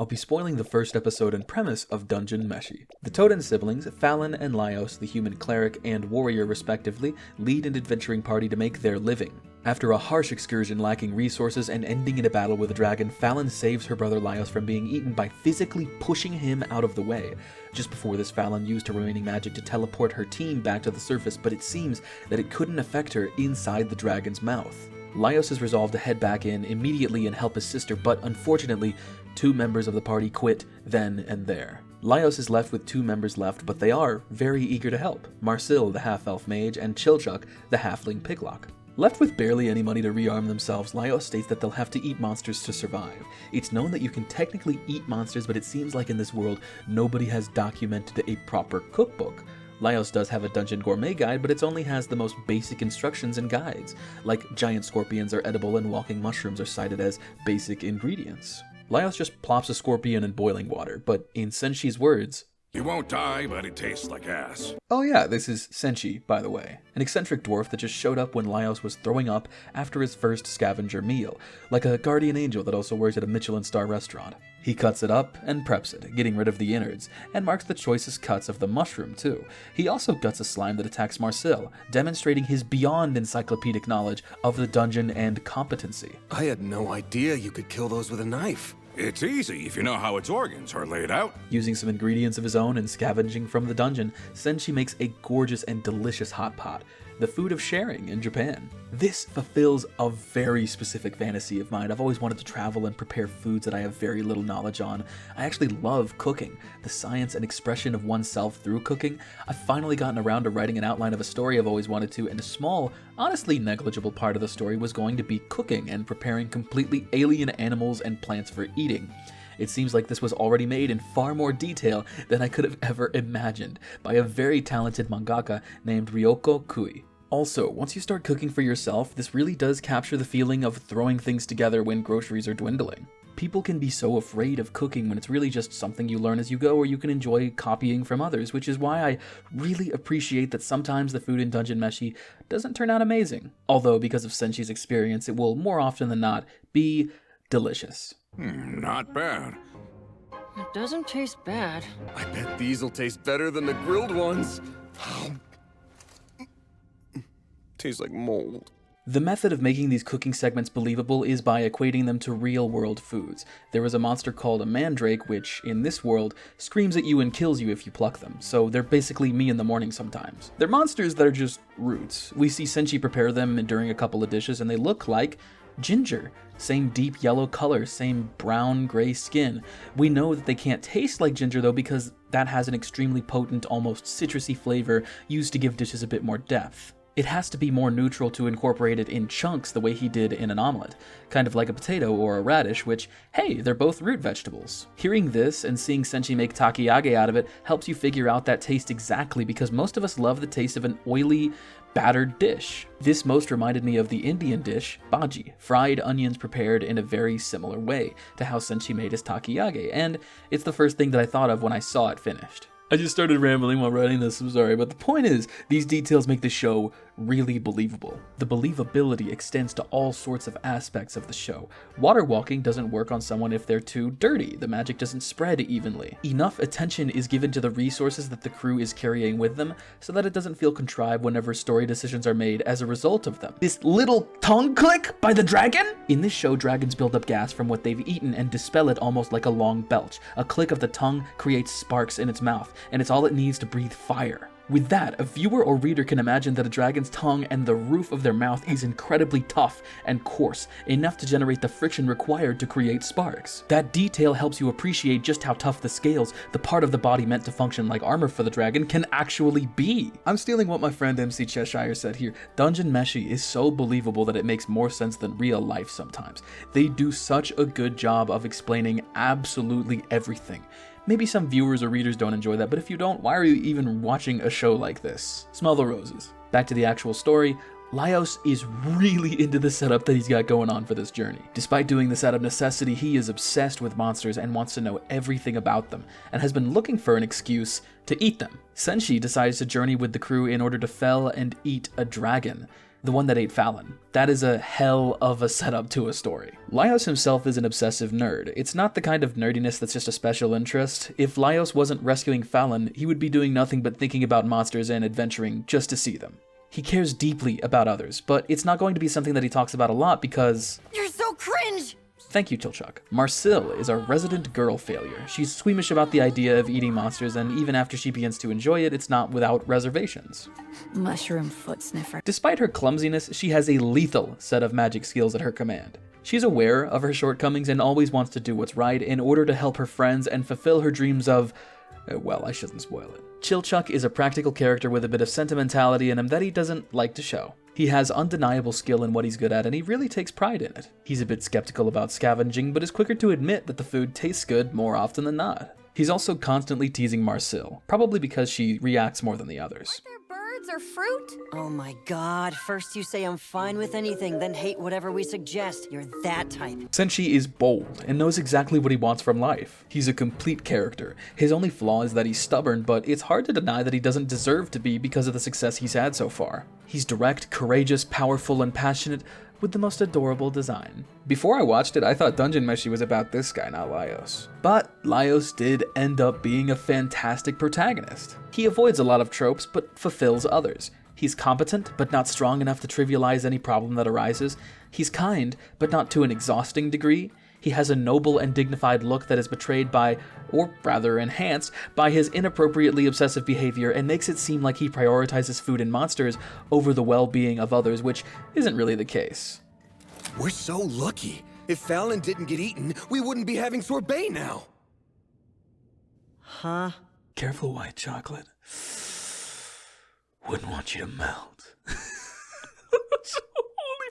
I'll be spoiling the first episode and premise of Dungeon Meshi. The Toten siblings, Fallon and Laios, the human cleric and warrior respectively, lead an adventuring party to make their living. After a harsh excursion lacking resources and ending in a battle with a dragon, Fallon saves her brother Laios from being eaten by physically pushing him out of the way. Just before this, Fallon used her remaining magic to teleport her team back to the surface, but it seems that it couldn't affect her inside the dragon's mouth. Laios is resolved to head back in immediately and help his sister, but unfortunately, 2 members of the party quit then and there. Laios is left with 2 members left, but they are very eager to help: Marcil, the half-elf mage, and Chilchuk, the halfling piglock. Left with barely any money to rearm themselves, Laios states that they'll have to eat monsters to survive. It's known that you can technically eat monsters, but it seems like in this world, nobody has documented a proper cookbook. Laios does have a dungeon gourmet guide, but it only has the most basic instructions and guides, like giant scorpions are edible and walking mushrooms are cited as basic ingredients. Laios just plops a scorpion in boiling water, but in Senshi's words, "You won't die, but it tastes like ass." Oh yeah, this is Senshi, by the way, an eccentric dwarf that just showed up when Laios was throwing up after his first scavenger meal, like a guardian angel that also works at a Michelin star restaurant. He cuts it up and preps it, getting rid of the innards, and marks the choicest cuts of the mushroom too. He also guts a slime that attacks Marcil, demonstrating his beyond encyclopedic knowledge of the dungeon and competency. I had no idea you could kill those with a knife. It's easy if you know how its organs are laid out. Using some ingredients of his own and scavenging from the dungeon, Senshi makes a gorgeous and delicious hot pot, the food of sharing in Japan. This fulfills a very specific fantasy of mine. I've always wanted to travel and prepare foods that I have very little knowledge on. I actually love cooking, the science and expression of oneself through cooking. I've finally gotten around to writing an outline of a story I've always wanted to, and a small, honestly negligible part of the story was going to be cooking and preparing completely alien animals and plants for eating. It seems like this was already made in far more detail than I could have ever imagined by a very talented mangaka named Ryoko Kui. Also, once you start cooking for yourself, this really does capture the feeling of throwing things together when groceries are dwindling. People can be so afraid of cooking when it's really just something you learn as you go, or you can enjoy copying from others, which is why I really appreciate that sometimes the food in Dungeon Meshi doesn't turn out amazing. Although, because of Senshi's experience, it will more often than not be delicious. Not bad. It doesn't taste bad. I bet these'll taste better than the grilled ones. Tastes like mold. The method of making these cooking segments believable is by equating them to real-world foods. There is a monster called a mandrake, which, in this world, screams at you and kills you if you pluck them, so they're basically me in the morning sometimes. They're monsters that are just roots. We see Senshi prepare them during a couple of dishes, and they look like ginger. Same deep yellow color, same brown-gray skin. We know that they can't taste like ginger, though, because that has an extremely potent, almost citrusy flavor used to give dishes a bit more depth. It has to be more neutral to incorporate it in chunks the way he did in an omelet, kind of like a potato or a radish, which, hey, they're both root vegetables. Hearing this and seeing Senshi make takoyaki out of it helps you figure out that taste exactly, because most of us love the taste of an oily, battered dish. This most reminded me of the Indian dish, bhaji, fried onions prepared in a very similar way to how Senshi made his takoyaki, and it's the first thing that I thought of when I saw it finished. I just started rambling while writing this, I'm sorry, but the point is, these details make the show really believable. The believability extends to all sorts of aspects of the show. Water walking doesn't work on someone if they're too dirty. The magic doesn't spread evenly. Enough attention is given to the resources that the crew is carrying with them so that it doesn't feel contrived whenever story decisions are made as a result of them. This little tongue click by the dragon? In this show, dragons build up gas from what they've eaten and dispel it almost like a long belch. A click of the tongue creates sparks in its mouth, and it's all it needs to breathe fire. With that, a viewer or reader can imagine that a dragon's tongue and the roof of their mouth is incredibly tough and coarse, enough to generate the friction required to create sparks. That detail helps you appreciate just how tough the scales, the part of the body meant to function like armor for the dragon, can actually be. I'm stealing what my friend MC Cheshire said here. Dungeon Meshi is so believable that it makes more sense than real life sometimes. They do such a good job of explaining absolutely everything. Maybe some viewers or readers don't enjoy that, but if you don't, why are you even watching a show like this? Smell the roses. Back to the actual story. Laios is really into the setup that he's got going on for this journey. Despite doing this out of necessity, he is obsessed with monsters and wants to know everything about them, and has been looking for an excuse to eat them. Senshi decides to journey with the crew in order to fell and eat a dragon. the one that ate Fallon. That is a hell of a setup to a story. Laios himself is an obsessive nerd. It's not the kind of nerdiness that's just a special interest. If Laios wasn't rescuing Fallon, he would be doing nothing but thinking about monsters and adventuring just to see them. He cares deeply about others, but it's not going to be something that he talks about a lot because... You're so cringe! Thank you, Chilchuck. Marcille is a resident girl failure. She's squeamish about the idea of eating monsters, and even after she begins to enjoy it, it's not without reservations. Mushroom foot sniffer. Despite her clumsiness, she has a lethal set of magic skills at her command. She's aware of her shortcomings and always wants to do what's right in order to help her friends and fulfill her dreams of... well, I shouldn't spoil it. Chilchuck is a practical character with a bit of sentimentality in him that he doesn't like to show. He has undeniable skill in what he's good at, and he really takes pride in it. He's a bit skeptical about scavenging, but is quicker to admit that the food tastes good more often than not. He's also constantly teasing Marcille, probably because she reacts more than the others. Aren't there birds or fruit? Oh my god, first you say I'm fine with anything, then hate whatever we suggest. You're that type. Senshi is bold and knows exactly what he wants from life. He's a complete character. His only flaw is that he's stubborn, but it's hard to deny that he doesn't deserve to be because of the success he's had so far. He's direct, courageous, powerful, and passionate, with the most adorable design. Before I watched it, I thought Dungeon Meshi was about this guy, not Laios. But Laios did end up being a fantastic protagonist. He avoids a lot of tropes, but fulfills others. He's competent, but not strong enough to trivialize any problem that arises. He's kind, but not to an exhausting degree. He has a noble and dignified look that is betrayed by, or rather enhanced, by his inappropriately obsessive behavior and makes it seem like he prioritizes food and monsters over the well-being of others, which isn't really the case. We're so lucky. If Fallon didn't get eaten, we wouldn't be having sorbet now. Huh? Careful, white chocolate. Wouldn't want you to melt. Holy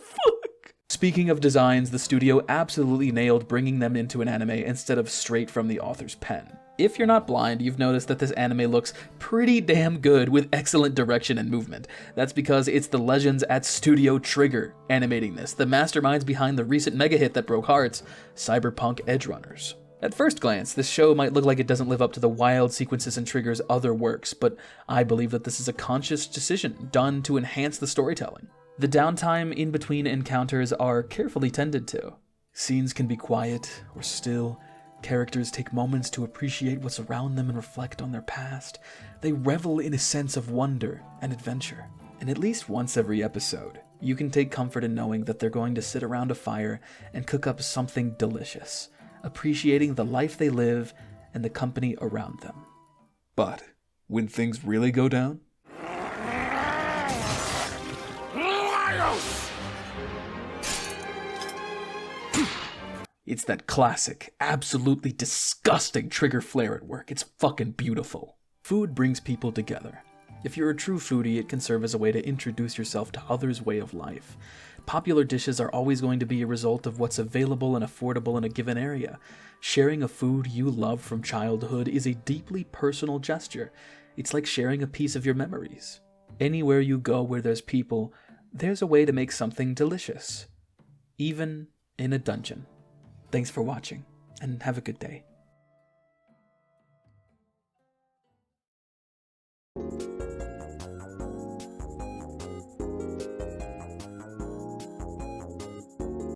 fuck. Speaking of designs, the studio absolutely nailed bringing them into an anime instead of straight from the author's pen. If you're not blind, you've noticed that this anime looks pretty damn good with excellent direction and movement. That's because it's the legends at Studio Trigger animating this, the masterminds behind the recent mega hit that broke hearts, Cyberpunk Edgerunners. At first glance, this show might look like it doesn't live up to the wild sequences in Trigger's other works, but I believe that this is a conscious decision done to enhance the storytelling. The downtime in between encounters are carefully tended to. Scenes can be quiet or still. Characters take moments to appreciate what's around them and reflect on their past. They revel in a sense of wonder and adventure. And at least once every episode, you can take comfort in knowing that they're going to sit around a fire and cook up something delicious, appreciating the life they live and the company around them. But when things really go down, it's that classic, absolutely disgusting trigger flare at work. It's fucking beautiful. Food brings people together. If you're a true foodie, it can serve as a way to introduce yourself to others' way of life. Popular dishes are always going to be a result of what's available and affordable in a given area. Sharing a food you love from childhood is a deeply personal gesture. It's like sharing a piece of your memories. Anywhere you go where there's people, there's a way to make something delicious. Even in a dungeon. Thanks for watching, and have a good day.